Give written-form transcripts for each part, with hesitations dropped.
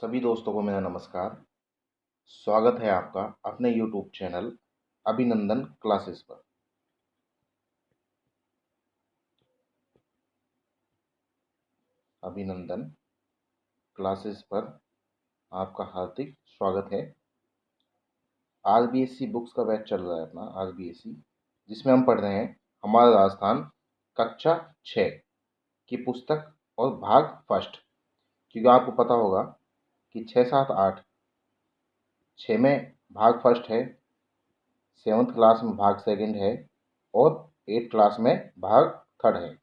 सभी दोस्तों को मेरा नमस्कार। स्वागत है आपका अपने YouTube चैनल अभिनंदन क्लासेस पर। अभिनंदन क्लासेस पर आपका हार्दिक स्वागत है। आरबीएससी बुक्स का बैच चल रहा है अपना आरबीएससी, जिसमें हम पढ़ रहे हैं हमारा राजस्थान कक्षा 6 की पुस्तक और भाग फर्स्ट। क्योंकि आपको पता होगा कि 6, 7, 8, 6 में भाग फर्स्ट है, 7th क्लास में भाग सेकंड है और 8th क्लास में भाग थर्ड है।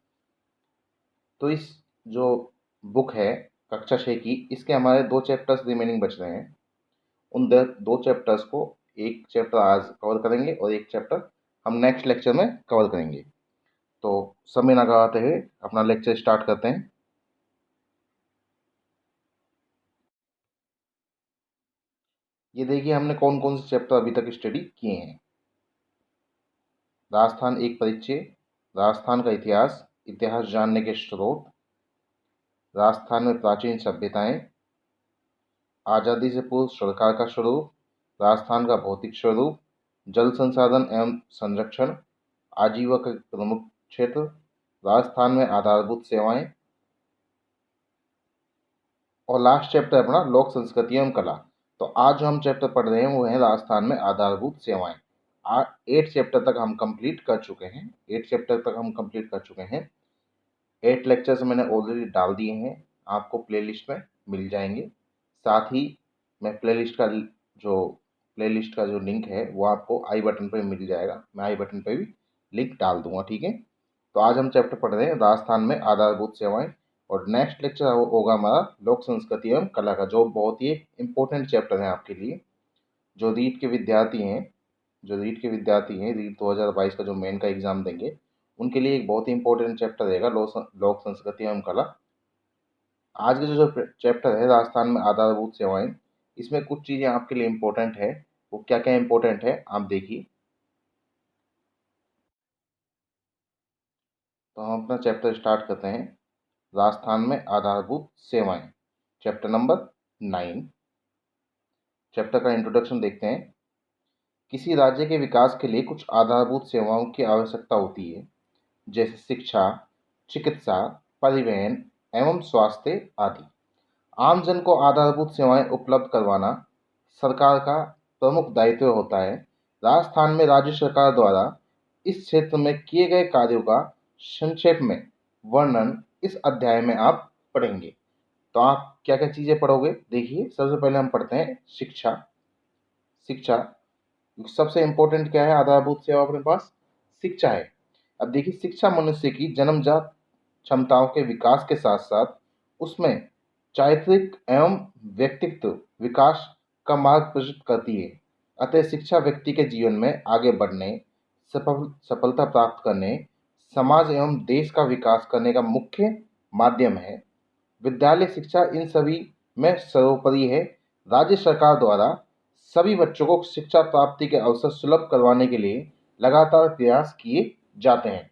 तो इस जो बुक है कक्षा 6 की, इसके हमारे 2 चैप्टर्स रिमेनिंग बच रहे हैं। उन 2 चैप्टर्स को, एक चैप्टर आज कवर करेंगे और एक चैप्टर हम नेक्स्ट लेक्चर में कवर करेंगे। तो समय ना गवाते हुए अपना लेक्चर स्टार्ट करते हैं। ये देखिए हमने कौन कौन से चैप्टर अभी तक स्टडी किए हैं। राजस्थान एक परिचय, राजस्थान का इतिहास, इतिहास जानने के स्रोत, राजस्थान में प्राचीन सभ्यताएं, आज़ादी से पूर्व सरकार का स्वरूप, राजस्थान का भौतिक स्वरूप, जल संसाधन एवं संरक्षण, आजीविका के प्रमुख क्षेत्र, राजस्थान में आधारभूत सेवाएं और लास्ट चैप्टर अपना लोक संस्कृति एवं कला। तो आज जो हम चैप्टर पढ़ रहे हैं वो है राजस्थान में आधारभूत सेवाएं। 8 चैप्टर तक हम कंप्लीट कर चुके हैं। 8 चैप्टर तक हम कंप्लीट कर चुके हैं। 8 लेक्चर्स मैंने ऑलरेडी डाल दिए हैं, आपको प्लेलिस्ट में मिल जाएंगे। साथ ही मैं प्लेलिस्ट का जो लिंक है वो आपको आई बटन पर मिल जाएगा। मैं आई बटन पर भी लिंक डाल दूंगा, ठीक है। तो आज हम चैप्टर पढ़ रहे हैं राजस्थान में आधारभूत सेवाएं और नेक्स्ट लेक्चर होगा हमारा लोक संस्कृति एवं कला का, जो बहुत ही इंपॉर्टेंट चैप्टर है आपके लिए। जो रीट के विद्यार्थी हैं, रीट 2022 का जो मेन का एग्जाम देंगे, उनके लिए एक बहुत ही इंपॉर्टेंट चैप्टर रहेगा लोक संस्कृति एवं कला। आज का जो चैप्टर है राजस्थान में आधारभूत सेवाएं, इसमें कुछ चीज़ें आपके लिए इम्पोर्टेंट है। वो क्या क्या इम्पोर्टेंट है आप देखिए। तो हम अपना चैप्टर स्टार्ट करते हैं। राजस्थान में आधारभूत सेवाएं, चैप्टर नंबर 9। चैप्टर का इंट्रोडक्शन देखते हैं। किसी राज्य के विकास के लिए कुछ आधारभूत सेवाओं की आवश्यकता होती है, जैसे शिक्षा, चिकित्सा, परिवहन एवं स्वास्थ्य आदि। आम जन को आधारभूत सेवाएं उपलब्ध करवाना सरकार का प्रमुख दायित्व होता है। राजस्थान में राज्य सरकार द्वारा इस क्षेत्र में किए गए कार्यों का संक्षेप में वर्णन इस अध्याय में आप पढ़ेंगे। तो आप क्या क्या चीज़ें पढ़ोगे देखिए। सबसे पहले हम पढ़ते हैं शिक्षा। शिक्षा सबसे इम्पोर्टेंट क्या है, आधारभूत सेवा अपने पास शिक्षा है। अब देखिए, शिक्षा मनुष्य की जन्मजात क्षमताओं के विकास के साथ साथ उसमें चारित्रिक एवं व्यक्तित्व विकास का मार्ग प्रशस्त करती है। अतः शिक्षा व्यक्ति के जीवन में आगे बढ़ने, सफलता प्राप्त करने, समाज एवं देश का विकास करने का मुख्य माध्यम है। विद्यालय शिक्षा इन सभी में सर्वोपरि है। राज्य सरकार द्वारा सभी बच्चों को शिक्षा प्राप्ति के अवसर सुलभ करवाने के लिए लगातार प्रयास किए जाते हैं।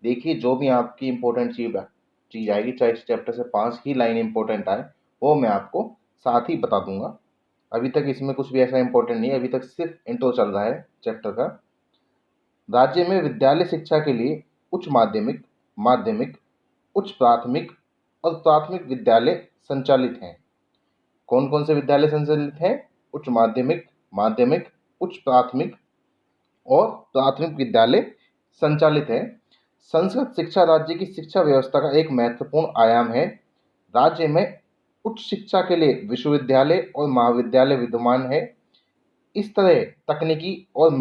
देखिए, जो भी आपकी इम्पोर्टेंट चीज़ आएगी, चाहे इस चैप्टर से 5 ही लाइन इम्पोर्टेंट आए, वो मैं आपको साथ ही बता दूंगा। अभी तक इसमें कुछ भी ऐसा इम्पोर्टेंट नहीं है, अभी तक सिर्फ इंट्रो चल रहा है चैप्टर का। राज्य में विद्यालय शिक्षा के लिए उच्च माध्यमिक, माध्यमिक, उच्च प्राथमिक और प्राथमिक विद्यालय संचालित हैं। कौन कौन से विद्यालय संचालित हैं? उच्च माध्यमिक, माध्यमिक, उच्च प्राथमिक और प्राथमिक विद्यालय संचालित है। संस्कृत शिक्षा राज्य की शिक्षा व्यवस्था का एक महत्वपूर्ण आयाम है। राज्य में उच्च शिक्षा के लिए विश्वविद्यालय और महाविद्यालय विद्यमान है। इस तरह तकनीकी और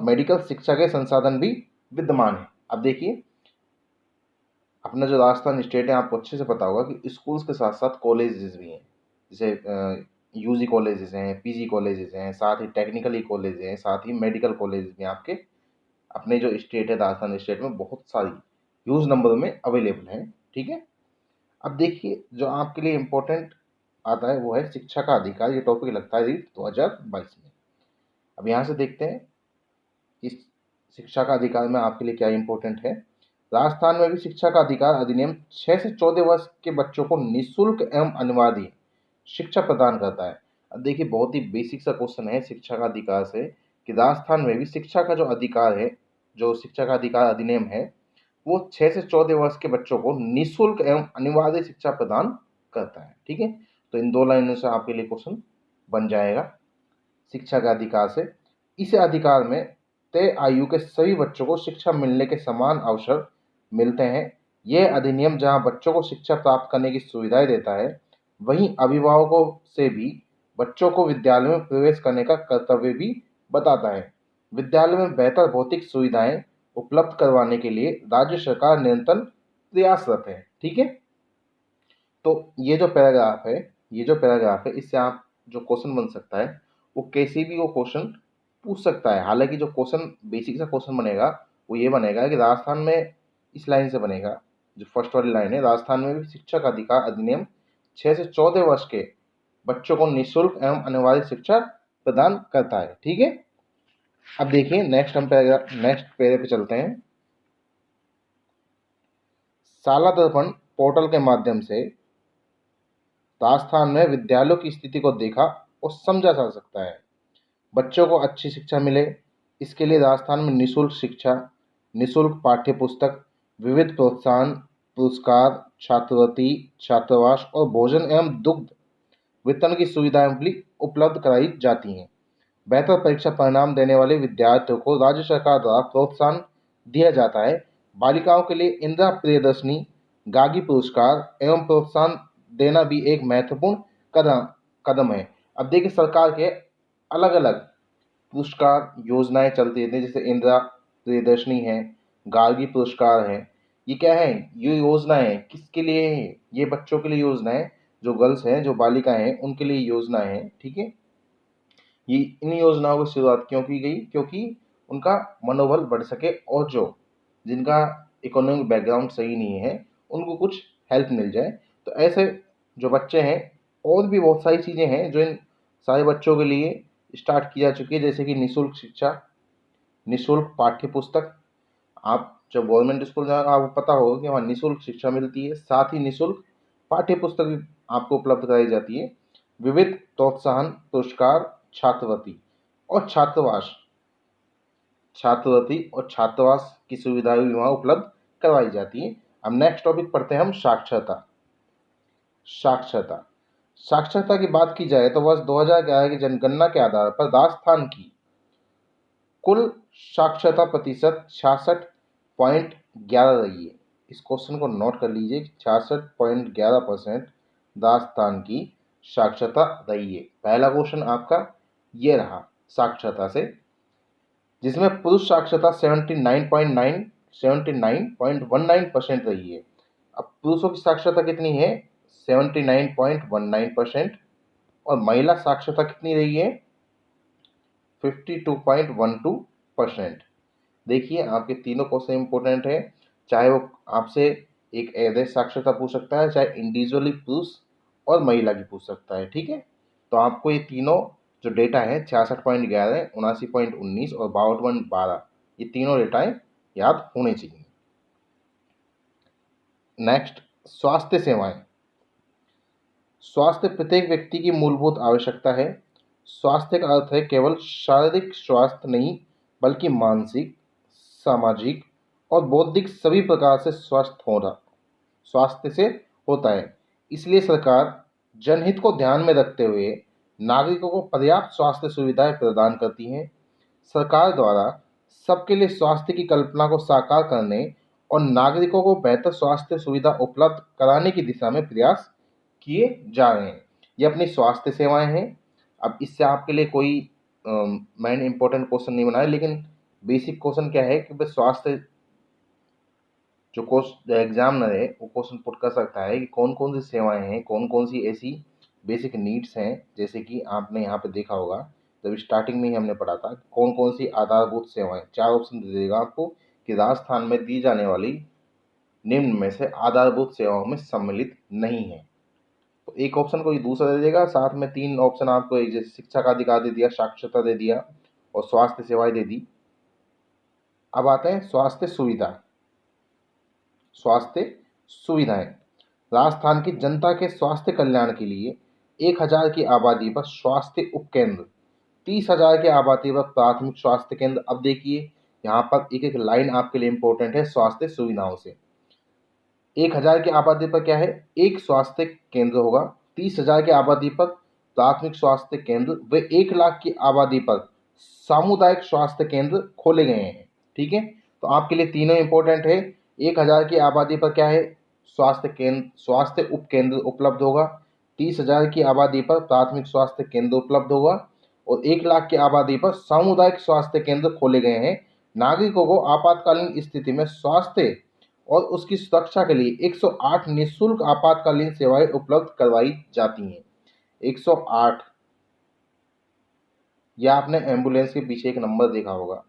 मेडिकल शिक्षा के संसाधन भी विद्यमान है। अब देखिए, अपना जो राजस्थान स्टेट है, आपको अच्छे से पता होगा कि स्कूल्स के साथ साथ कॉलेजेस भी हैं। जैसे यूजी कॉलेजेस हैं, पीजी कॉलेजेस हैं, साथ ही टेक्निकली कॉलेज हैं, साथ ही मेडिकल कॉलेजेस भी आपके अपने जो स्टेट है राजस्थान स्टेट में बहुत सारी ह्यूज नंबर में अवेलेबल हैं, ठीक है। अब देखिए, जो आपके लिए इम्पोर्टेंट आता है वो है शिक्षा का अधिकार। ये टॉपिक लगता है रीट 2022 में। अब यहाँ से देखते हैं इस शिक्षा का अधिकार में आपके लिए क्या इम्पोर्टेंट है। राजस्थान में भी शिक्षा का अधिकार अधिनियम 6 से 14 वर्ष के बच्चों को निःशुल्क एवं अनिवार्य शिक्षा प्रदान करता है। अब देखिए बहुत ही बेसिक सा क्वेश्चन है शिक्षा का अधिकार से कि राजस्थान में भी शिक्षा का जो अधिकार है, जो शिक्षा का अधिकार अधिनियम है, वो 6 से 14 वर्ष के बच्चों को निःशुल्क एवं अनिवार्य शिक्षा प्रदान करता है। ठीक है, तो इन 2 लाइनों से आपके लिए क्वेश्चन बन जाएगा शिक्षा के अधिकार से। इस अधिकार में तय आयु के सभी बच्चों को शिक्षा मिलने के समान अवसर मिलते हैं। यह अधिनियम जहां बच्चों को शिक्षा प्राप्त करने की सुविधाएं देता है, वहीं अभिभावकों से भी बच्चों को विद्यालय में प्रवेश करने का कर्तव्य भी बताता है। विद्यालय में बेहतर भौतिक सुविधाएं उपलब्ध करवाने के लिए राज्य सरकार निरंतर प्रयासरत है। ठीक है, तो ये जो पैराग्राफ है इससे आप जो क्वेश्चन बन सकता है वो कैसे भी वो क्वेश्चन पूछ सकता है। हालांकि जो क्वेश्चन बेसिक सा क्वेश्चन बनेगा वो ये बनेगा कि राजस्थान में, इस लाइन से बनेगा, जो फर्स्ट वाली लाइन है, राजस्थान में भी शिक्षा का अधिकार अधिनियम 6 से 14 वर्ष के बच्चों को निःशुल्क एवं अनिवार्य शिक्षा प्रदान करता है। ठीक है, अब देखिए नेक्स्ट पैरे पे चलते हैं। शाला दर्पण पोर्टल के माध्यम से राजस्थान में विद्यालयों की स्थिति को देखा और समझा जा सकता है। बच्चों को अच्छी शिक्षा मिले, इसके लिए राजस्थान में निःशुल्क शिक्षा, निःशुल्क पाठ्य पुस्तक, विविध प्रोत्साहन पुरस्कार, छात्रवृत्ति, छात्रावास और भोजन एवं दुग्ध वितरण की सुविधाएं उपलब्ध कराई जाती हैं। बेहतर परीक्षा परिणाम देने वाले विद्यार्थियों को राज्य सरकार द्वारा प्रोत्साहन दिया जाता है। बालिकाओं के लिए इंदिरा प्रियदर्शनी, गागी पुरस्कार एवं प्रोत्साहन देना भी एक महत्वपूर्ण कदम कदम है। अब देखिए सरकार के अलग अलग पुरस्कार योजनाएं चलती रहती हैं, जैसे इंदिरा प्रियदर्शनी है, गार्गी पुरस्कार है। ये क्या है, ये योजनाएं किसके लिए है? ये बच्चों के लिए योजना है, जो गर्ल्स हैं, जो बालिकाएं हैं, उनके लिए योजना है। ठीक है, ये इन योजनाओं की शुरुआत क्यों की गई? क्योंकि उनका मनोबल बढ़ सके और जो जिनका इकोनॉमिक बैकग्राउंड सही नहीं है उनको कुछ हेल्प मिल जाए। तो ऐसे जो बच्चे हैं, और भी बहुत सारी चीज़ें हैं जो इन सारे बच्चों के लिए स्टार्ट की जा चुकी है, जैसे कि निःशुल्क शिक्षा, निःशुल्क पाठ्य पुस्तक। आप जब गवर्नमेंट स्कूल जाए आपको पता होगा कि वहाँ निःशुल्क शिक्षा मिलती है, साथ ही निःशुल्क पाठ्य पुस्तक भी आपको उपलब्ध कराई जाती है। विविध प्रोत्साहन पुरस्कार, छात्रवृत्ति और छात्रावास की सुविधाएं भी वहाँ उपलब्ध करवाई जाती है। अब नेक्स्ट टॉपिक पढ़ते हैं हम, साक्षरता। साक्षरता साक्षरता की बात की जाए तो वर्ष 2011 की जनगणना के आधार पर राजस्थान की कुल साक्षरता प्रतिशत 66.11 रही है। इस क्वेश्चन को नोट कर लीजिए, 66.11% राजस्थान की साक्षरता रही है। पहला क्वेश्चन आपका ये रहा साक्षरता से, जिसमें पुरुष साक्षरता 79.19% रही है। अब पुरुषों की साक्षरता कितनी है? 79.19%। और महिला साक्षरता कितनी रही है? 52.12%। देखिए आपके तीनों क्वेश्चन इंपॉर्टेंट है, चाहे वो आपसे एक एवरेज साक्षरता पूछ सकता है, चाहे इंडिविजुअली पुरुष और महिला की पूछ सकता है। ठीक है, तो आपको ये तीनों जो डेटा है 66.11, 79.19 और 52.12, ये तीनों डेटाएं याद होने चाहिए। नेक्स्ट, स्वास्थ्य सेवाएं। स्वास्थ्य प्रत्येक व्यक्ति की मूलभूत आवश्यकता है। स्वास्थ्य का अर्थ है केवल शारीरिक स्वास्थ्य नहीं, बल्कि मानसिक, सामाजिक और बौद्धिक सभी प्रकार से स्वस्थ होना स्वास्थ्य से होता है। इसलिए सरकार जनहित को ध्यान में रखते हुए नागरिकों को पर्याप्त स्वास्थ्य सुविधाएं प्रदान करती है। सरकार द्वारा सबके लिए स्वास्थ्य की कल्पना को साकार करने और नागरिकों को बेहतर स्वास्थ्य सुविधा उपलब्ध कराने की दिशा में प्रयास किए जा रहे हैं। ये अपनी स्वास्थ्य सेवाएं हैं। अब इससे आपके लिए कोई मैंने इंपॉर्टेंट क्वेश्चन नहीं बनाया, लेकिन बेसिक क्वेश्चन क्या है कि बस स्वास्थ्य जो एग्जामिनर है वो क्वेश्चन पुट कर सकता है कि कौन कौन सी सेवाएं हैं, कौन कौन सी ऐसी बेसिक नीड्स हैं। जैसे कि आपने यहाँ पे देखा होगा, जब स्टार्टिंग में ही हमने पढ़ा था कौन कौन सी आधारभूत सेवाएं, 4 ऑप्शन दे देगा आपको कि राजस्थान में दी जाने वाली निम्न में से आधारभूत सेवाओं में सम्मिलित नहीं है। तो एक ऑप्शन कोई दूसरा दे देगा, साथ में 3 ऑप्शन आपको, एक जैसे शिक्षा का अधिकार दे दिया, साक्षरता दे दिया और स्वास्थ्य सेवाएं दे दी। अब आते हैं स्वास्थ्य सुविधा। स्वास्थ्य सुविधाएं। राजस्थान की जनता के स्वास्थ्य कल्याण के लिए 1000 की आबादी पर स्वास्थ्य उपकेंद्र, 30,000 की आबादी पर प्राथमिक स्वास्थ्य केंद्र। अब देखिए यहाँ पर एक एक लाइन आपके लिए इंपॉर्टेंट है स्वास्थ्य सुविधाओं से। 1000 की आबादी पर क्या है, एक स्वास्थ्य केंद्र होगा। 30,000 की आबादी पर प्राथमिक स्वास्थ्य केंद्र व 1 लाख की आबादी पर सामुदायिक स्वास्थ्य केंद्र खोले गए हैं। ठीक है, तो आपके लिए तीनों इंपॉर्टेंट है। 1000 की आबादी पर क्या है, स्वास्थ्य केंद्र, स्वास्थ्य उपकेंद्र उपलब्ध होगा। 30,000 की आबादी पर प्राथमिक स्वास्थ्य केंद्र उपलब्ध होगा और 1 लाख की आबादी पर सामुदायिक स्वास्थ्य केंद्र खोले गए हैं। नागरिकों को आपातकालीन स्थिति में स्वास्थ्य और उसकी सुरक्षा के लिए 108 निःशुल्क आपातकालीन सेवाएं उपलब्ध करवाई जाती हैं। 108, या आपने एम्बुलेंस के पीछे एक नंबर देखा होगा,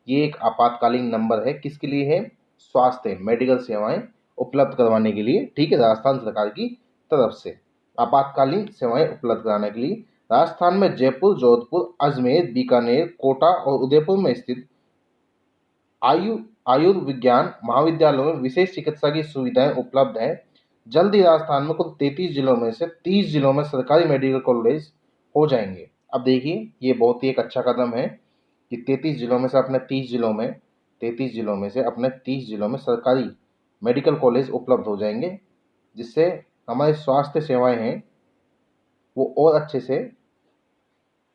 ये एक आपातकालीन नंबर है। किसके लिए है, स्वास्थ्य मेडिकल सेवाएं उपलब्ध करवाने के लिए। ठीक है, राजस्थान सरकार की तरफ से आपातकालीन सेवाएं उपलब्ध कराने के लिए राजस्थान में जयपुर, जोधपुर, अजमेर, बीकानेर, कोटा और उदयपुर में स्थित आयुर्विज्ञान महाविद्यालयों में विशेष चिकित्सा की सुविधाएं उपलब्ध हैं। जल्द ही राजस्थान में कुल 33 जिलों में से 30 जिलों में सरकारी मेडिकल कॉलेज हो जाएंगे। अब देखिए ये बहुत ही एक अच्छा कदम है कि 33 जिलों में से अपने 30 जिलों में 33 जिलों में से अपने 30 जिलों में सरकारी मेडिकल कॉलेज उपलब्ध हो जाएंगे, जिससे हमारी स्वास्थ्य सेवाएं हैं वो और अच्छे से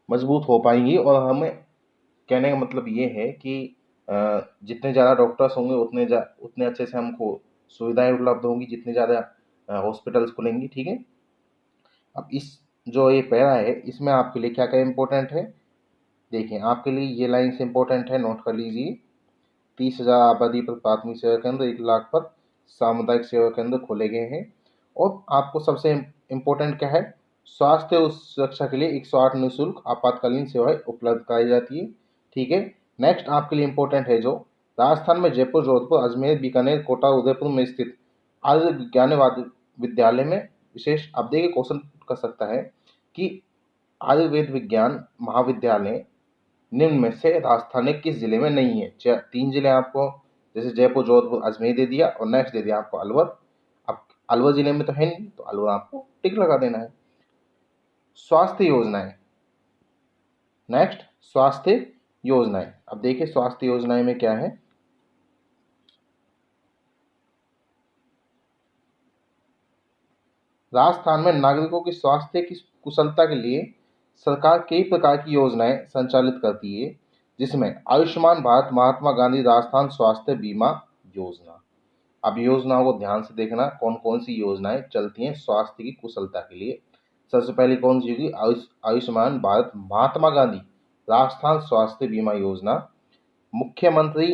मजबूत हो पाएंगी। और हमें कहने का मतलब ये है कि जितने ज़्यादा डॉक्टर्स होंगे उतने अच्छे से हमको सुविधाएं उपलब्ध होंगी, जितने ज़्यादा हॉस्पिटल्स खुलेंगी। ठीक है, अब इस जो ये पैरा है इसमें आपके लिए क्या क्या इम्पोर्टेंट है, देखिए आपके लिए ये लाइन्स इम्पोर्टेंट है, नोट कर लीजिए। 30,000 आबादी पर प्राथमिक सेवा केंद्र, 1 लाख पर सामुदायिक सेवा केंद्र खोले गए हैं। और आपको सबसे इम्पोर्टेंट क्या है, स्वास्थ्य और सुरक्षा के लिए 108 निःशुल्क आपातकालीन सेवाएं उपलब्ध कराई जाती है। ठीक है, नेक्स्ट आपके लिए इम्पोर्टेंट है जो राजस्थान में जयपुर, जोधपुर, अजमेर, बीकानेर, कोटा, उदयपुर में स्थित आयुर्विज्ञान विद्यालय में विशेष। अब देखिए क्वेश्चन कर सकता है कि आयुर्वेद विज्ञान महाविद्यालय निम्न में से राजस्थान के किस जिले में नहीं है। 3 जिले आपको, जैसे जयपुर, जोधपुर, अजमेर दे दिया और नेक्स्ट दे दिया आपको अलवर। अब अलवर जिले में तो है नहीं, तो अलवर आपको टिक लगा देना है। स्वास्थ्य योजनाएं, नेक्स्ट स्वास्थ्य योजनाएं। अब देखिए स्वास्थ्य योजनाएं में क्या है, राजस्थान में नागरिकों की स्वास्थ्य की कुशलता के लिए सरकार कई प्रकार की योजनाएं संचालित करती है, जिसमें आयुष्मान भारत, महात्मा गांधी राजस्थान स्वास्थ्य बीमा योजना। अब योजनाओं को ध्यान से देखना, कौन कौन सी योजनाएं चलती हैं स्वास्थ्य की कुशलता के लिए। सबसे पहले कौन सी होगी, आयुष्मान भारत महात्मा गांधी राजस्थान स्वास्थ्य बीमा योजना, मुख्यमंत्री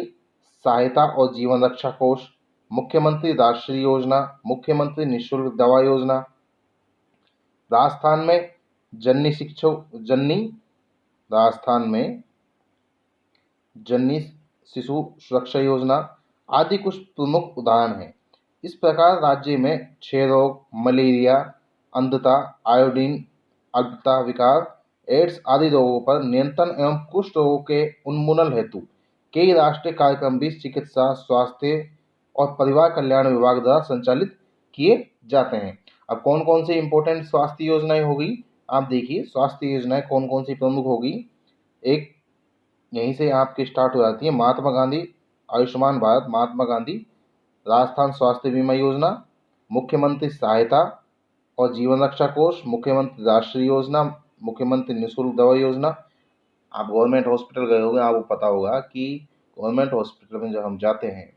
सहायता और जीवन रक्षा कोष, मुख्यमंत्री राष्ट्रीय योजना, मुख्यमंत्री निःशुल्क दवा योजना। राजस्थान में जननी शिक्षो जननी राजस्थान में जननी शिशु सुरक्षा योजना आदि कुछ प्रमुख उदाहरण हैं। इस प्रकार राज्य में क्षय रोग, मलेरिया, अंधता, आयोडीन अल्पता विकार, एड्स आदि रोगों पर नियंत्रण एवं कुष्ठ रोगों के उन्मूलन हेतु कई राष्ट्रीय कार्यक्रम भी चिकित्सा, स्वास्थ्य और परिवार कल्याण विभाग द्वारा संचालित किए जाते हैं। अब कौन कौन सी इंपॉर्टेंट स्वास्थ्य योजनाएं होगी, आप देखिए स्वास्थ्य योजनाएं कौन कौन सी प्रमुख होगी। एक यहीं से आपकी स्टार्ट हो जाती है, महात्मा गांधी आयुष्मान भारत महात्मा गांधी राजस्थान स्वास्थ्य बीमा योजना, मुख्यमंत्री सहायता और जीवन रक्षा कोष, मुख्यमंत्री राष्ट्रीय योजना, मुख्यमंत्री निःशुल्क दवा योजना। आप गवर्नमेंट हॉस्पिटल गए होंगे, आपको पता होगा कि गवर्नमेंट हॉस्पिटल में जब हम जाते हैं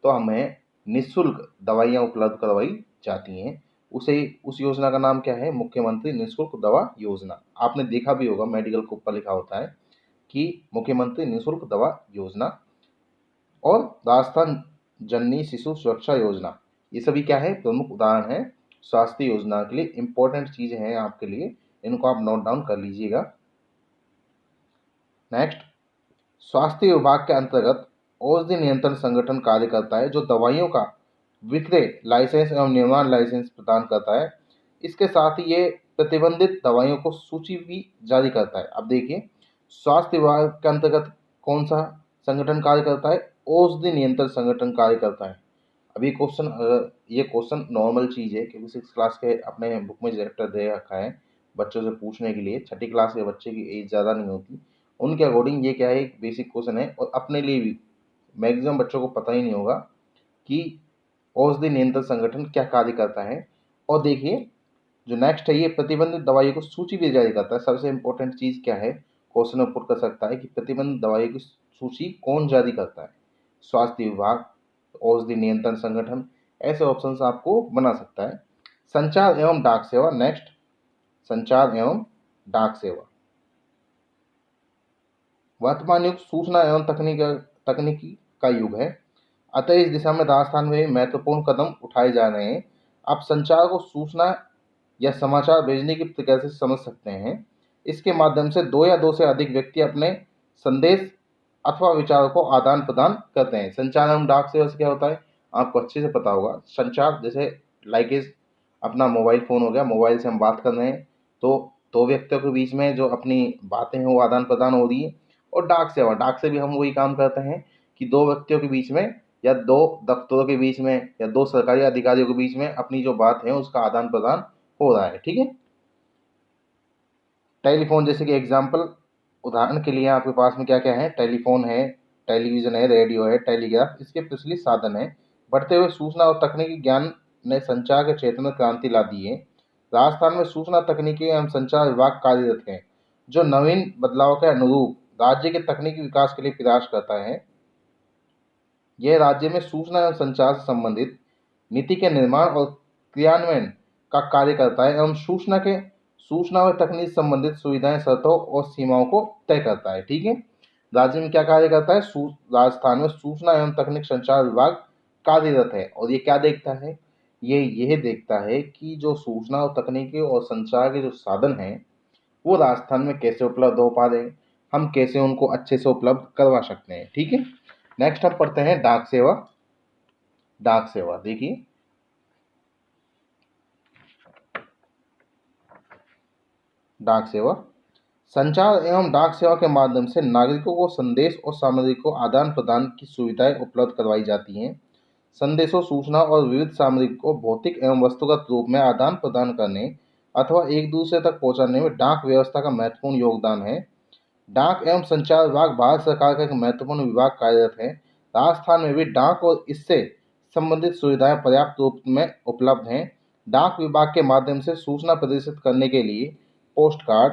तो हमें निःशुल्क दवाइयाँ उपलब्ध करवाई जाती हैं। उस योजना का नाम क्या है, मुख्यमंत्री निःशुल्क दवा योजना। आपने देखा भी होगा मेडिकल के ऊपर लिखा होता है कि मुख्यमंत्री निःशुल्क दवा योजना। और राजस्थान जननी शिशु सुरक्षा योजना, ये सभी क्या है, प्रमुख उदाहरण है स्वास्थ्य योजना के लिए। इंपॉर्टेंट चीज़ें हैं आपके लिए, इनको आप नोट डाउन कर लीजिएगा। नेक्स्ट, स्वास्थ्य विभाग के अंतर्गत औषधि नियंत्रण संगठन कार्य करता है, जो दवाइयों का विक्रय लाइसेंस एवं निर्माण लाइसेंस प्रदान करता है। इसके साथ ही ये प्रतिबंधित दवाइयों को सूची भी जारी करता है। अब देखिए स्वास्थ्य विभाग के अंतर्गत कौन सा संगठन कार्य करता है, औषधि नियंत्रण संगठन कार्य करता है। अभी ये क्वेश्चन नॉर्मल चीज़ है, क्योंकि 6 क्लास के अपने बुक में चैप्टर दे रखा है बच्चों से पूछने के लिए। छठी क्लास के बच्चे की एज ज़्यादा नहीं होती, उनके अकॉर्डिंग ये क्या है, एक बेसिक क्वेश्चन है। और अपने लिए भी मैक्सिमम बच्चों को पता ही नहीं होगा कि औषधि नियंत्रण संगठन क्या कार्य करता है। और देखिए जो नेक्स्ट है, ये प्रतिबंधित दवाइयों को सूची भी जारी करता है। सबसे इंपॉर्टेंट चीज़ क्या है, क्वेश्चन में पुट कर सकता है कि प्रतिबंधित दवाइयों की सूची कौन जारी करता है, स्वास्थ्य विभाग, औषधि नियंत्रण संगठन, ऐसे ऑप्शंस आपको बना सकता है। संचार एवं डाक सेवा, नेक्स्ट संचार एवं डाक सेवा। वर्तमान युग सूचना एवं तकनीकी का युग है, अतः इस दिशा में राजस्थान में भी महत्वपूर्ण कदम उठाए जा रहे हैं। आप संचार को सूचना या समाचार भेजने की प्रक्रिया से समझ सकते हैं। इसके माध्यम से दो या दो से अधिक व्यक्ति अपने संदेश अथवा विचारों को आदान प्रदान करते हैं। संचार एवं डाक सेवा से क्या होता है, आपको अच्छे से पता होगा। संचार जैसे लाइक इज अपना मोबाइल फ़ोन हो गया, मोबाइल से हम बात कर रहे हैं, तो दो व्यक्तियों के बीच में जो अपनी बातें हैं वो आदान प्रदान हो रही है। और डाक सेवा, डाक से भी हम वही काम करते हैं कि दो व्यक्तियों के बीच में या दो दफ्तरों के बीच में या दो सरकारी अधिकारियों के बीच में अपनी जो बात है उसका आदान प्रदान हो रहा है। ठीक है। टेलीफोन जैसे कि एग्जाम्पल, उदाहरण के लिए आपके पास में क्या क्या है, टेलीफोन है, टेलीविज़न है, रेडियो है, टेलीग्राफ, इसके प्रचलित साधन है। बढ़ते हुए सूचना और तकनीकी ज्ञान ने संचार के क्षेत्र में क्रांति ला दी है। राजस्थान में सूचना तकनीकी एवं संचार विभाग कार्यरत है, जो नवीन बदलाव के अनुरूप राज्य के तकनीकी विकास के लिए प्रयास करता है। यह राज्य में सूचना एवं संचार से संबंधित नीति के निर्माण और क्रियान्वयन का कार्य करता है एवं सूचना और तकनीक से संबंधित सुविधाएं, शर्तों और सीमाओं को तय करता है। ठीक है। राज्य में क्या कार्य करता है, राजस्थान में सूचना एवं तकनीक संचार विभाग कार्यरत है। और ये क्या देखता है, ये यह देखता है कि जो सूचना और तकनीकी और संचार के जो साधन हैं वो राजस्थान में कैसे उपलब्ध हो पा रहे हैं, हम कैसे उनको अच्छे से उपलब्ध करवा सकते हैं। ठीक है। नेक्स्ट हम पढ़ते हैं डाक सेवा। डाक सेवा देखिए, डाक सेवा संचार एवं डाक सेवा के माध्यम से नागरिकों को संदेश और सामग्री को आदान प्रदान की सुविधाएं उपलब्ध करवाई जाती हैं। संदेशों, सूचना और विविध सामग्री को भौतिक एवं वस्तुगत रूप में आदान प्रदान करने अथवा एक दूसरे तक पहुंचाने में डाक व्यवस्था का महत्वपूर्ण योगदान है। डाक एवं संचार विभाग भारत सरकार का एक महत्वपूर्ण विभाग कार्यरत है। राजस्थान में भी डाक और इससे संबंधित सुविधाएं पर्याप्त रूप में उपलब्ध हैं। डाक विभाग के माध्यम से सूचना प्रदर्शित करने के लिए पोस्ट कार्ड,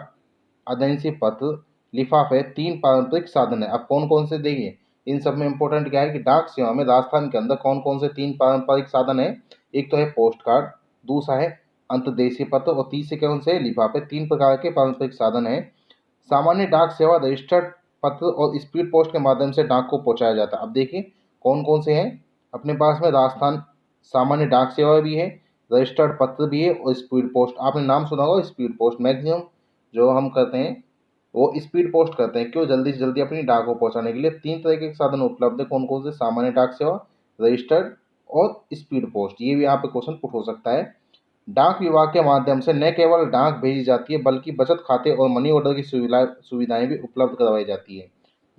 आदेशी पत्र, लिफाफे, तीन पारंपरिक साधन है। अब कौन कौन से देखिए, इन सब में इंपॉर्टेंट क्या है कि डाक सेवा में राजस्थान के अंदर कौन कौन से तीन पारंपरिक साधन है। एक तो है पोस्ट कार्ड, दूसरा है अंतर्देशीय पत्र और तीसरे कौन से लिफाफे। तीन प्रकार के पारंपरिक साधन है। सामान्य डाक सेवा रजिस्टर्ड पत्र और स्पीड पोस्ट के माध्यम से डाक को पहुंचाया जाता है। अब देखिए कौन कौन से हैं अपने पास में, राजस्थान सामान्य डाक सेवा भी है, रजिस्टर्ड पत्र भी है और स्पीड पोस्ट। आपने नाम सुना होगा स्पीड पोस्ट। मैक्सिमम जो हम करते हैं वो स्पीड पोस्ट करते हैं, क्यों, जल्दी से जल्दी अपनी डाक को पहुंचाने के लिए। तीन तरह के साधन उपलब्ध है, कौन कौन से, सामान्य डाक सेवा, रजिस्टर्ड और स्पीड पोस्ट। ये भी यहाँ पे क्वेश्चन पुट हो सकता है। डाक विभाग के माध्यम से न केवल डाक भेजी जाती है बल्कि बचत खाते और मनी ऑर्डर की सुविधाएं भी उपलब्ध करवाई जाती है।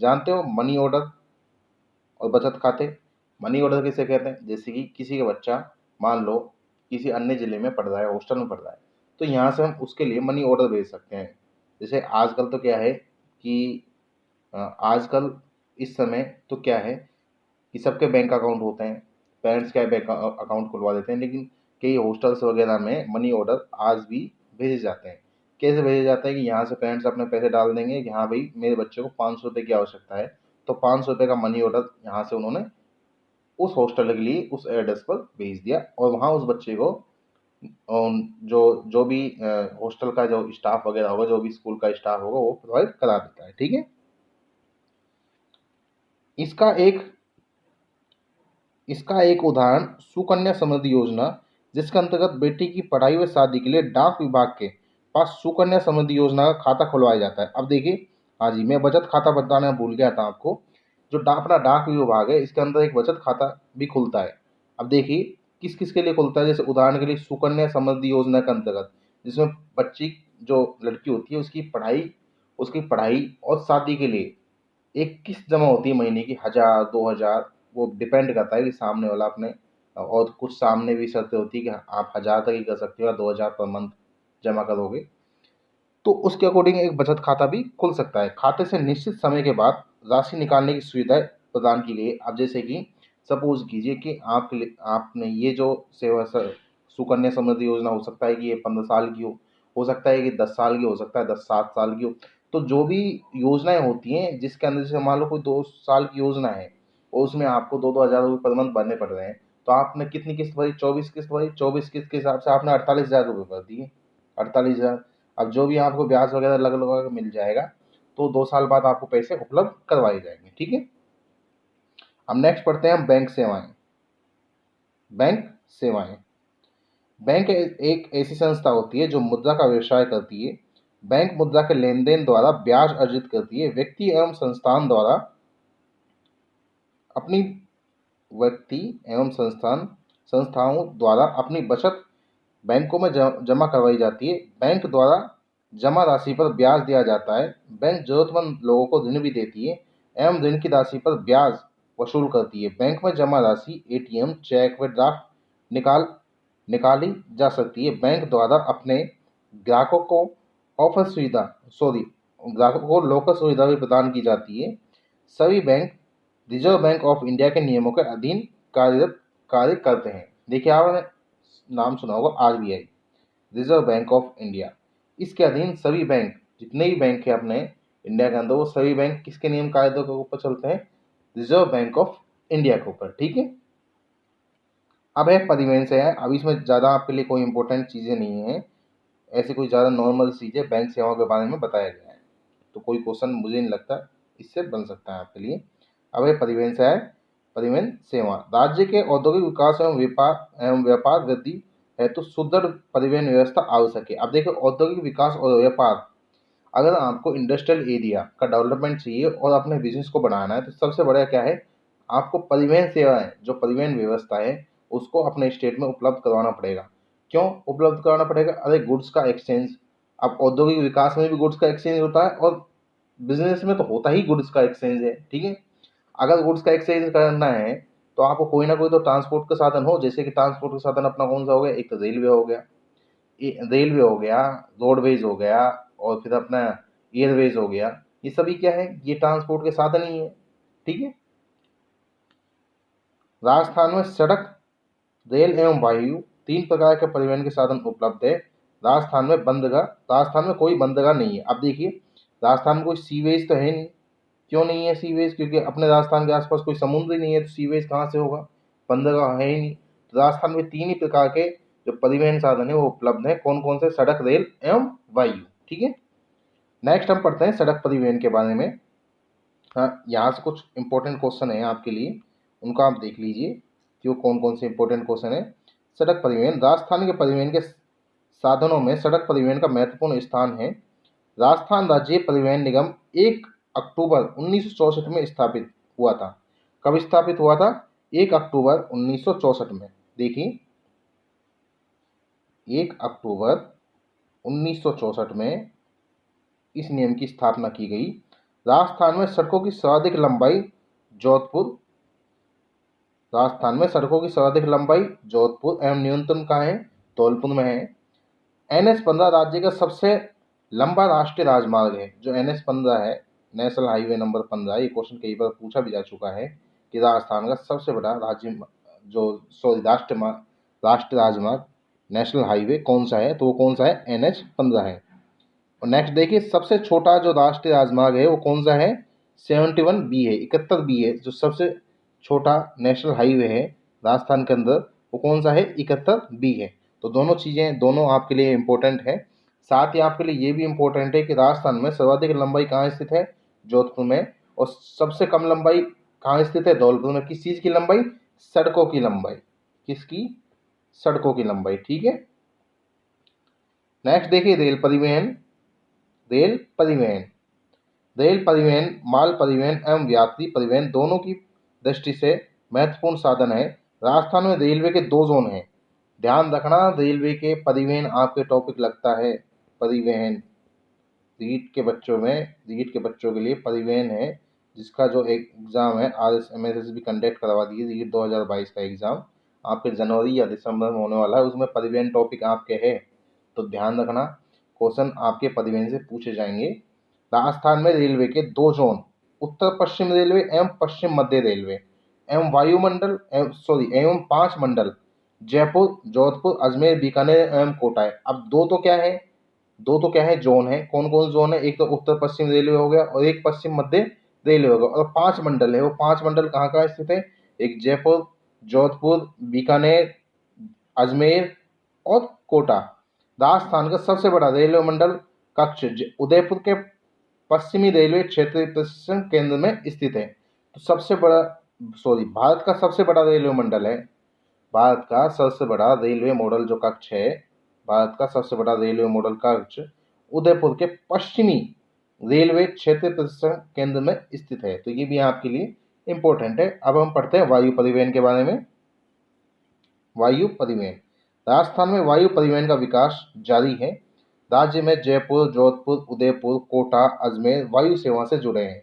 जानते हो मनी ऑर्डर और बचत खाते। मनी ऑर्डर किसे कहते हैं, जैसे कि किसी का बच्चा मान लो किसी अन्य ज़िले में पढ़ रहा है, हॉस्टल में पढ़ रहा है, तो यहाँ से हम उसके लिए मनी ऑर्डर भेज सकते हैं। जैसे आजकल तो क्या है कि आजकल इस समय तो क्या है कि सबके बैंक अकाउंट होते हैं, पेरेंट्स क्या बैंक अकाउंट खुलवा देते हैं, लेकिन कई हॉस्टल्स वगैरह में मनी ऑर्डर आज भी भेजे जाते हैं। कैसे भेजे जाते हैं कि यहाँ से पेरेंट्स अपने पैसे डाल देंगे कि हाँ भाई मेरे बच्चे को 500 रुपये की आवश्यकता है, तो 500 रुपये का मनी ऑर्डर यहाँ से उन्होंने उस हॉस्टल के लिए उस एड्रेस पर भेज दिया और वहाँ उस बच्चे को जो जो भी हॉस्टल का जो स्टाफ वगैरह होगा, जो भी स्कूल का स्टाफ होगा, वो प्रोवाइड करा देता है। ठीक है। इसका एक इसका एक उदाहरण सुकन्या समृद्धि योजना, जिसके अंतर्गत बेटी की पढ़ाई व शादी के लिए डाक विभाग के पास सुकन्या समृद्धि योजना का खाता खुलवाया जाता है। अब देखिए, हाँ जी, मैं बचत खाता बताना भूल गया था आपको। जो अपना डाक विभाग है इसके अंदर एक बचत खाता भी खुलता है। अब देखिए किस किस के लिए खुलता है, जैसे उदाहरण के लिए सुकन्या समृद्धि योजना के अंतर्गत, जिसमें बच्ची जो लड़की होती है उसकी पढ़ाई और शादी के लिए एक किस्त जमा होती है महीने की, 1000 2000, वो डिपेंड करता है कि सामने वाला अपने और कुछ सामने भी शर्तें होती है कि आप 1000 तक ही कर सकते हो या 2000 पर मंथ जमा करोगे, तो उसके अकॉर्डिंग एक बचत खाता भी खुल सकता है। खाते से निश्चित समय के बाद राशि निकालने की सुविधा प्रदान की गई है। अब जैसे कि सपोज कीजिए कि आपके लिए आपने ये जो सेवा सुकन्या समृद्धि योजना, हो सकता है कि ये 15 साल की हो सकता है कि 10 साल की, हो सकता है 7 साल की हो। तो जो भी योजनाएं होती हैं जिसके अंदर, जैसे मान लो कोई 2 साल की योजना है और उसमें आपको 2-2 हज़ार रुपये पर मंथ भरने पड़ रहे हैं, तो आपने कितनी किस्त भरी? 24 किस्त भरी। 24 किस्त के हिसाब से आपने 48,000 रुपये भर दिए। 48,000। अब जो भी आपको ब्याज वगैरह लग लगा के मिल जाएगा, तो 2 साल बाद आपको पैसे उपलब्ध करवाए जाएंगे। ठीक है। अब नेक्स्ट पढ़ते हैं हम बैंक सेवाएं। बैंक सेवाएं। बैंक एक ऐसी संस्था होती है जो मुद्रा का व्यवसाय करती है। बैंक मुद्रा के लेन देन द्वारा ब्याज अर्जित करती है। व्यक्ति एवं अपनी व्यक्ति एवं संस्थाओं द्वारा अपनी बचत बैंकों में जमा करवाई जाती है। बैंक द्वारा जमा राशि पर ब्याज दिया जाता है। बैंक जरूरतमंद लोगों को ऋण भी देती है एवं ऋण की राशि पर ब्याज वसूल करती है। बैंक में जमा राशि एटीएम, चेक व ड्राफ्ट निकाली जा सकती है। बैंक द्वारा अपने ग्राहकों को ऑफर सुविधा सॉरी ग्राहकों को लोकल सुविधा भी प्रदान की जाती है। सभी bank reserve bank of India के नियमों के अधीन कार्य करते हैं। देखिए, आपने नाम सुना होगा RBI, reserve bank of India. इसके अधीन सभी बैंक, जितने भी बैंक है अपने इंडिया के अंदर, वो सभी बैंक किसके नियम कायदों के ऊपर चलते हैं? रिजर्व बैंक ऑफ इंडिया के ऊपर। ठीक है। अब है परिवहन से है। अब इसमें ज़्यादा आपके लिए कोई इंपॉर्टेंट चीज़ें नहीं है, ऐसी कोई ज़्यादा नॉर्मल चीज़ें बैंक सेवाओं के बारे में बताया गया है, तो कोई क्वेश्चन मुझे नहीं लगता इससे बन सकता है आपके लिए। अब है परिवहन से है। परिवहन सेवा राज्य के औद्योगिक विकास एवं व्यापार वृद्धि हेतु सुदृढ़ परिवहन व्यवस्था आवश्यक है। अब देखो, औद्योगिक विकास और व्यापार, अगर आपको इंडस्ट्रियल एरिया का डेवलपमेंट चाहिए और अपने बिजनेस को बढ़ाना है, तो सबसे बड़ा क्या है? आपको परिवहन सेवाएं, जो परिवहन व्यवस्था है, उसको अपने स्टेट में उपलब्ध करवाना पड़ेगा। क्यों उपलब्ध कराना पड़ेगा? अरे गुड्स का एक्सचेंज। अब औद्योगिक विकास में भी गुड्स का एक्सचेंज होता है और बिजनेस में तो होता ही गुड्स का एक्सचेंज है। ठीक है। अगर गुड्स का एक्सचेंज करना है तो आपको कोई ना कोई तो ट्रांसपोर्ट का साधन हो। जैसे कि ट्रांसपोर्ट का साधन अपना कौन सा हो गया? एक तो रेलवे हो गया, रोडवेज हो गया, और फिर अपना एयरवेज हो गया। ये सभी क्या है? ये ट्रांसपोर्ट के साधन ही है। ठीक है। राजस्थान में सड़क, रेल एवं वायु, 3 प्रकार के परिवहन के साधन उपलब्ध है। राजस्थान में कोई बंदरगाह नहीं है। अब देखिए, राजस्थान में कोई सीवेज तो है नहीं। क्यों नहीं है सीवेज? क्योंकि अपने राजस्थान के आसपास कोई समुद्र ही नहीं है, तो सीवेज कहाँ से होगा? बंदरगाह है ही नहीं। तो राजस्थान में 3 ही प्रकार के जो परिवहन साधन है वो उपलब्ध है। कौन कौन से? सड़क, रेल एवं वायु। ठीक है। नेक्स्ट हम पढ़ते हैं सड़क परिवहन के बारे में। हाँ, यहाँ से कुछ इंपॉर्टेंट क्वेश्चन है आपके लिए, उनको आप देख लीजिए कि वो कौन कौन से इंपॉर्टेंट क्वेश्चन है। सड़क परिवहन। राजस्थान के परिवहन के साधनों में सड़क परिवहन का महत्वपूर्ण स्थान है। राजस्थान राज्य परिवहन निगम 1 अक्टूबर 1964 में स्थापित हुआ था। कब स्थापित हुआ था? 1 अक्टूबर 1964 में। देखिए, 1 अक्टूबर 1964 में इस नियम की स्थापना की गई। राजस्थान में सड़कों की सर्वाधिक लंबाई जोधपुर एवं न्यूनतम कहाँ है? धौलपुर में है। NH-15 राज्य का सबसे लंबा राष्ट्रीय राजमार्ग है। जो NH-15 है, नेशनल हाईवे नंबर 15, ये क्वेश्चन कई बार पूछा भी जा चुका है कि राजस्थान का सबसे बड़ा राष्ट्रीय राजमार्ग, नेशनल हाईवे कौन सा है? तो वो कौन सा है? NH-15 है। और नेक्स्ट देखिए, सबसे छोटा जो राष्ट्रीय राजमार्ग है वो कौन सा है? 71B है, 71B है। जो सबसे छोटा नेशनल हाईवे है राजस्थान के अंदर, वो कौन सा है? 71B है। तो दोनों चीज़ें, दोनों आपके लिए इम्पोर्टेंट है। साथ ही आपके लिए ये भी इम्पोर्टेंट है कि राजस्थान में सर्वाधिक लंबाई कहाँ स्थित है? जोधपुर में। और सबसे कम लंबाई कहाँ स्थित है? धौलपुर में। किस चीज़ की लंबाई? सड़कों की लंबाई। किसकी? सड़कों की लंबाई। ठीक है। नेक्स्ट देखिए, रेल परिवहन। रेल परिवहन रेल परिवहन माल परिवहन एवं यात्री परिवहन दोनों की दृष्टि से महत्वपूर्ण साधन है। राजस्थान में रेलवे के 2 जोन हैं। ध्यान रखना, रेलवे के परिवहन आपके टॉपिक लगता है। परिवहन रीट के बच्चों के लिए परिवहन है, जिसका जो एग्ज़ाम है RSMSS भी कंडक्ट करवा दिए रीट 2022 का एग्ज़ाम। आपके जनवरी या दिसंबर में होने वाला है, उसमें परिवहन टॉपिक आपके है, तो ध्यान रखना क्वेश्चन आपके परिवहन से पूछे जाएंगे। राजस्थान में रेलवे के 2 जोन, उत्तर पश्चिम रेलवे एवं पश्चिम मध्य रेलवे एवं वायुमंडल एवं 5 मंडल, जयपुर, जोधपुर, अजमेर, बीकानेर एवं कोटा है। अब दो तो क्या है जोन है। कौन कौन जोन है? एक तो उत्तर पश्चिम रेलवे हो गया और एक पश्चिम मध्य रेलवे हो गया, और 5 मंडल है। वो 5 मंडल कहाँ कहाँ स्थित है? एक जयपुर, जोधपुर, बीकानेर, अजमेर और कोटा। राजस्थान का सबसे बड़ा रेलवे मंडल कक्ष उदयपुर के पश्चिमी रेलवे क्षेत्रीय प्रशिक्षण केंद्र में स्थित है। तो भारत का सबसे बड़ा रेलवे मंडल है, भारत का सबसे बड़ा रेलवे मॉडल जो कक्ष है, भारत का सबसे बड़ा रेलवे मॉडल कक्ष उदयपुर के पश्चिमी रेलवे क्षेत्र प्रशिक्षण केंद्र में स्थित है। तो ये भी आपके लिए इंपॉर्टेंट है। अब हम पढ़ते हैं वायु परिवहन के बारे में। वायु परिवहन, राजस्थान में वायु परिवहन का विकास जारी है। राज्य में जयपुर, जोधपुर, उदयपुर, कोटा, अजमेर वायु सेवा से जुड़े हैं।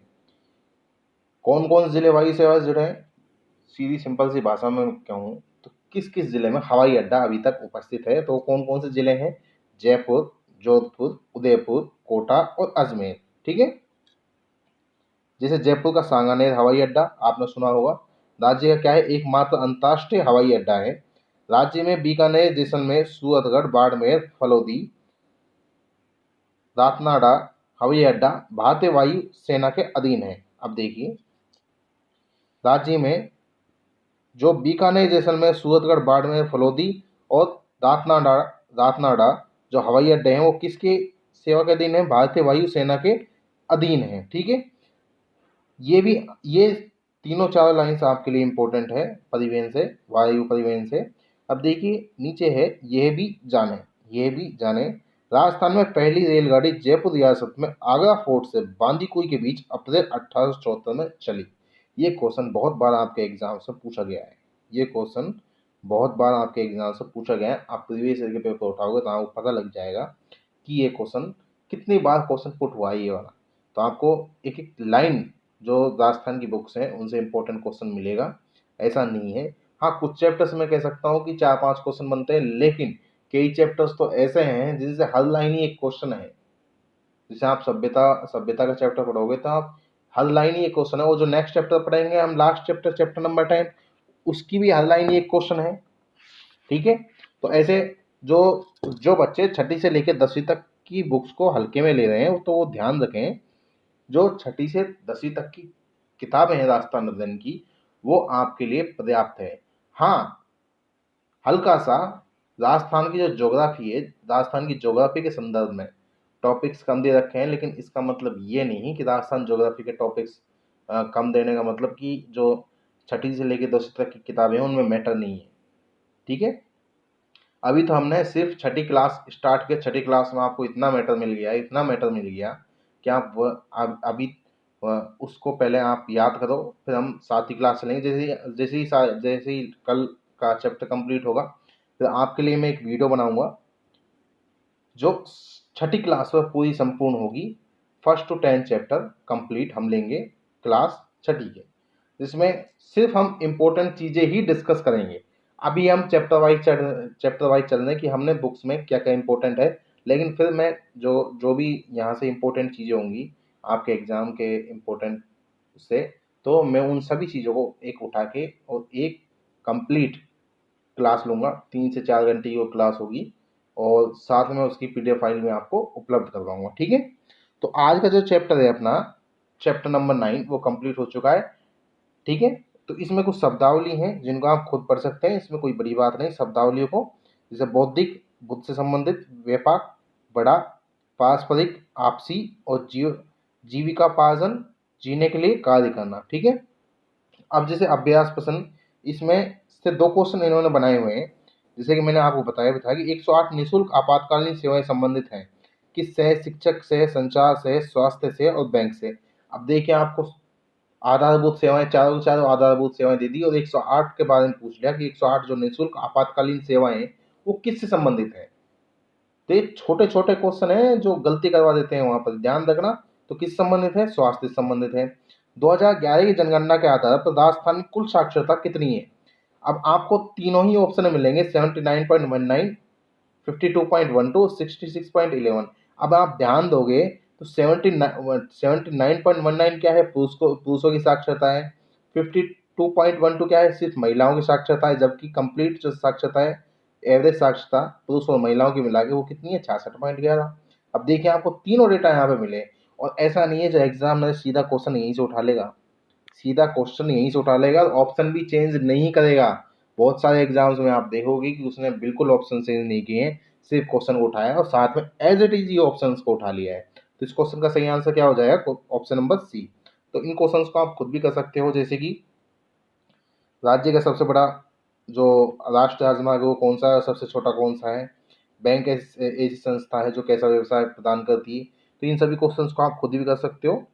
कौन कौन से जिले वायु सेवा से जुड़े हैं? सीधी सिंपल सी भाषा में कहूँ तो किस किस जिले में हवाई अड्डा अभी तक उपस्थित है? तो कौन कौन से जिले हैं? जयपुर, जोधपुर, उदयपुर, कोटा और अजमेर। ठीक है। जैसे जयपुर का सांगानेर हवाई अड्डा आपने सुना होगा। राज्य का क्या है? एकमात्र अंतर्राष्ट्रीय हवाई अड्डा है। राज्य में बीकानेर, जैसलमेर, सूरतगढ़, बाड़मेर, फलौदी, रातनाडा हवाई अड्डा भारतीय वायु सेना के अधीन है। अब देखिए, राज्य में जो बीकानेर, जैसलमेर, सूरतगढ़, बाड़मेर, फलौदी और रातनाडा रातनाडा जो हवाई अड्डे हैं वो किसके सेवा के अधीन है? भारतीय वायु सेना के अधीन है। ठीक है। ये तीनों चार लाइन्स आपके लिए इंपॉर्टेंट है परिवहन से, वायु परिवहन से। अब देखिए नीचे है, यह भी जाने राजस्थान में पहली रेलगाड़ी जयपुर रियासत में आगरा फोर्ट से बांदीकुई के बीच अप्रैल 1874 में चली। ये क्वेश्चन बहुत बार आपके एग्जाम से पूछा गया है। आप प्रीवियस ईयर के पेपर उठाओगे तो आपको पता लग जाएगा कि ये क्वेश्चन कितनी बार क्वेश्चन पुट हुआ है ये वाला। तो आपको एक एक लाइन जो राजस्थान की बुक्स हैं उनसे इंपॉर्टेंट क्वेश्चन मिलेगा, ऐसा नहीं है। हाँ, कुछ चैप्टर्स में कह सकता हूँ कि 4-5 क्वेश्चन बनते हैं, लेकिन कई चैप्टर्स तो ऐसे हैं जिनसे हर लाइन ही एक क्वेश्चन है। जैसे आप सभ्यता का चैप्टर पढ़ोगे तो आप हर लाइन ही एक क्वेश्चन है। वो जो नेक्स्ट चैप्टर पढ़ेंगे हम, लास्ट चैप्टर नंबर 10, उसकी भी हर लाइन ही एक क्वेश्चन है। ठीक है। तो ऐसे जो बच्चे 6ठी से लेकर 10वीं तक की बुक्स को हल्के में ले रहे हैं तो वो ध्यान रखें, जो 6ठी से 10वीं तक की किताबें हैं राजस्थान अध्ययन की, वो आपके लिए पर्याप्त है। हाँ, हल्का सा राजस्थान की जो ज्योग्राफी है, राजस्थान की ज्योग्राफी के संदर्भ में टॉपिक्स कम दे रखे हैं, लेकिन इसका मतलब ये नहीं कि राजस्थान ज्योग्राफी के टॉपिक्स कम देने का मतलब कि जो 6ठी से लेकर 10वीं तक की किताबें हैं उनमें मैटर नहीं है। ठीक है। अभी तो हमने सिर्फ 6ठी क्लास स्टार्ट किया, 6ठी क्लास में आपको इतना मैटर मिल गया कि आप अभी उसको पहले आप याद करो, फिर हम 7वीं क्लास चलेंगे। जैसे ही कल का चैप्टर कंप्लीट होगा फिर आपके लिए मैं एक वीडियो बनाऊंगा जो 6ठी क्लास में पूरी संपूर्ण होगी। 1st to 10 चैप्टर कंप्लीट हम लेंगे क्लास 6ठी के, जिसमें सिर्फ हम इम्पोर्टेंट चीज़ें ही डिस्कस करेंगे। अभी हम चैप्टर वाइज चल रहे हैं कि हमने बुक्स में क्या क्या इंपॉर्टेंट है, लेकिन फिर मैं जो भी यहाँ से इम्पोर्टेंट चीज़ें होंगी आपके एग्ज़ाम के इम्पोर्टेंट से, तो मैं उन सभी चीज़ों को एक उठा के और एक कंप्लीट क्लास लूँगा। 3 से 4 घंटे की वो क्लास होगी और साथ में उसकी PDF फाइल में आपको उपलब्ध करवाऊँगा। ठीक है। तो आज का जो चैप्टर है अपना, चैप्टर नंबर 9, वो कंप्लीट हो चुका है। ठीक है। तो इसमें कुछ शब्दावली हैं जिनको आप खुद पढ़ सकते हैं, इसमें कोई बड़ी बात नहीं। शब्दावलियों को जैसे बौद्धिक, बुद्ध से संबंधित, व्यापक, बड़ा, पारस्परिक, आपसी और जीविकापार्जन, जीने के लिए कार्य करना। ठीक है। अब जैसे अभ्यास प्रश्न, इसमें से 2 क्वेश्चन इन्होंने बनाए हुए हैं। जैसे कि मैंने आपको बताया भी था कि 108 निःशुल्क आपातकालीन सेवाएं संबंधित हैं किस से? शिक्षक से, संचार से, स्वास्थ्य से और बैंक से। अब देखिए आपको आधारभूत सेवाएं, चारों आधारभूत सेवाएं दे दी और 108 के बारे में पूछ लिया कि 108 जो निःशुल्क आपातकालीन सेवाएं वो किससे संबंधित है। तो ये छोटे छोटे क्वेश्चन है जो गलती करवा देते हैं, वहां पर ध्यान रखना। तो किस संबंधित है? स्वास्थ्य से संबंधित है। 2011 की जनगणना के आधार पर राजस्थान में कुल साक्षरता कितनी है? अब आपको तीनों ही ऑप्शन मिलेंगे 79.19, 52.12, 66.11। अब आप ध्यान दोगे तो 79.19 क्या है, पुरुषों की साक्षरता है। 52.12 क्या है, सिर्फ महिलाओं की साक्षरता है, जबकि कंप्लीट जो साक्षरता है, एवरेज साक्षरता पुरुष और महिलाओं की मिला के वो कितनी है, 66.11। अब देखिए आपको तीनों डेटा यहाँ पे मिले, और ऐसा नहीं है जो एग्जाम में सीधा क्वेश्चन यहीं से उठा लेगा, सीधा क्वेश्चन यहीं से उठा लेगा, ऑप्शन भी चेंज नहीं करेगा। बहुत सारे एग्जाम्स में आप देखोगे कि उसने बिल्कुल ऑप्शन चेंज नहीं किए हैं, सिर्फ क्वेश्चन को उठाया और साथ में एज इट इज ये ऑप्शन को उठा लिया है। तो इस क्वेश्चन का सही आंसर क्या हो जाएगा, ऑप्शन नंबर सी। तो इन क्वेश्चंस को आप खुद भी कर सकते हो, जैसे कि राज्य का सबसे बड़ा जो राष्ट्रीय राजमार्ग है वो कौन सा है, सबसे छोटा कौन सा है, बैंक ऐसी संस्था है जो कैसा व्यवसाय प्रदान करती है। तो इन सभी क्वेश्चंस को आप खुद भी कर सकते हो।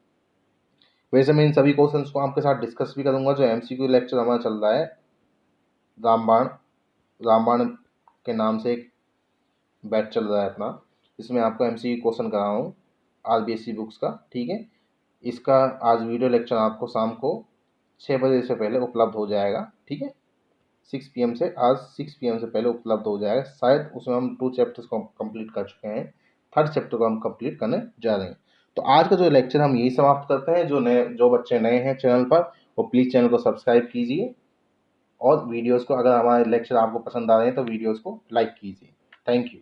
वैसे मैं इन सभी क्वेश्चंस को आपके साथ डिस्कस भी करूंगा। जो एमसीक्यू लेक्चर हमारा चल रहा है, रामबाण रामबाण के नाम से एक बैच चल रहा है अपना, इसमें आपको एमसीक्यू क्वेश्चन कर रहा हूँ आरबीएससी बुक्स का, ठीक है। इसका आज वीडियो लेक्चर आपको शाम को 6 बजे से पहले उपलब्ध हो जाएगा, ठीक है। 6 PM से, आज 6 PM से पहले उपलब्ध हो जाएगा। शायद उसमें हम 2 चैप्टर्स को कंप्लीट कर चुके हैं, 3rd चैप्टर को हम कंप्लीट करने जा रहे हैं। तो आज का जो लेक्चर हम यही समाप्त करते हैं। जो बच्चे नए हैं चैनल पर, वो प्लीज़ चैनल को सब्सक्राइब कीजिए, और वीडियोज़ को, अगर हमारे लेक्चर आपको पसंद आ रहे हैं तो वीडियोज़ को लाइक कीजिए। Thank you.